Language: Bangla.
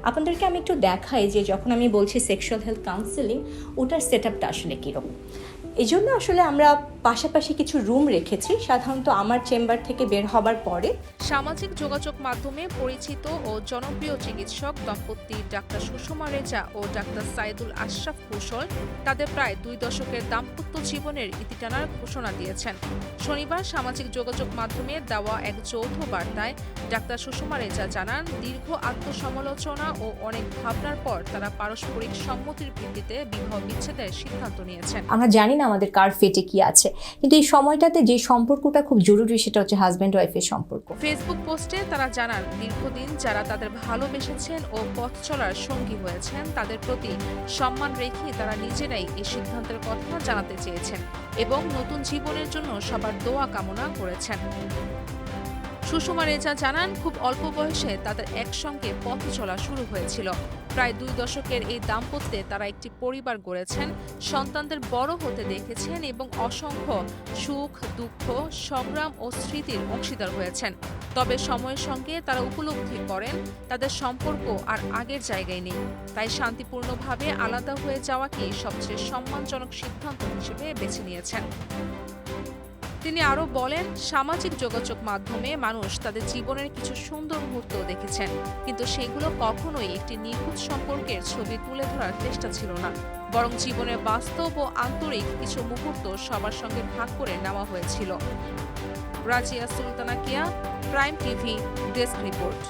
আপনাদেরকে আমি একটু দেখাই যে যখন আমি বলছি সেক্সুয়াল হেলথ কাউন্সেলিং, ওটার সেট আপটা আসলে কীরকম। এই জন্য আসলে আমরা পাশাপাশি কিছু রুম রেখেছি, সাধারণত আমার চেম্বার থেকে বের হবার পরে। সামাজিক যোগাযোগ মাধ্যমে পরিচিত ও জনপ্রিয় চিকিৎসক দম্পতি ডাক্তার সুষমা রেজা ও ডাক্তার সাইদুল আশরাফ কুশল তাদের প্রায় 2 দশকের দাম্পত্য জীবনের ইতি টানার ঘোষণা দিয়েছেন। শনিবার সামাজিক যোগাযোগ মাধ্যমে দেওয়া এক যৌথ বার্তায় ডাক্তার সুষমা রেজা জানান, দীর্ঘ আত্মসমালোচনা ও অনেক ভাবনার পর তারা পারস্পরিক সম্মতির ভিত্তিতে বিবাহ বিচ্ছেদের সিদ্ধান্ত নিয়েছেন। আমরা জানি না আমাদের কার ফেটে কি আছে, কিন্তু এই সময়টাতে যে সম্পর্কটা খুব জরুরি সেটা হচ্ছে হাজব্যান্ড ওয়াইফের সম্পর্ক। ফেসবুক পোস্টে তারা জানান, দীর্ঘদিন যারা তাদের ভালোবেসেছেন ও পথ চলার সঙ্গী হয়েছেন তাদের প্রতি সম্মান রেখে তারা নিজেরাই এই সিদ্ধান্তের কথা জানাতে চেয়েছেন এবং নতুন জীবনের জন্য সবার দোয়া কামনা করেছেন। সুষমা রেজা জানান, খুব অল্প বয়সে তাদের একসঙ্গে পথ চলা শুরু হয়েছিল। প্রায় 2 দশকের এই দাম্পত্যে তারা একটি পরিবার গড়েছেন, সন্তানদের বড় হতে দেখেছেন এবং অসংখ্য সুখ, দুঃখ, সংগ্রাম ও স্মৃতির অংশীদার হয়েছেন। তবে সময়ের সঙ্গে তারা উপলব্ধি করেন তাদের সম্পর্ক আর আগের জায়গায় নেই, তাই শান্তিপূর্ণভাবে আলাদা হয়ে যাওয়াকে সবচেয়ে সম্মানজনক সিদ্ধান্ত হিসেবে বেছে নিয়েছেন। তিনি আরও বলেন, সামাজিক যোগাযোগ মাধ্যমে মানুষ তাদের জীবনের কিছু সুন্দর মুহূর্ত দেখেছেন, কিন্তু সেগুলো কখনোই একটি নিখুঁত সম্পর্কের ছবি তুলে ধরার চেষ্টা ছিল না, বরং জীবনের বাস্তব ও আন্তরিক কিছু মুহূর্ত সবার সঙ্গে ভাগ করে নেওয়া হয়েছিল। রাজিয়া সুলতানা কিয়া, প্রাইম টিভি, ডেস্ক রিপোর্ট।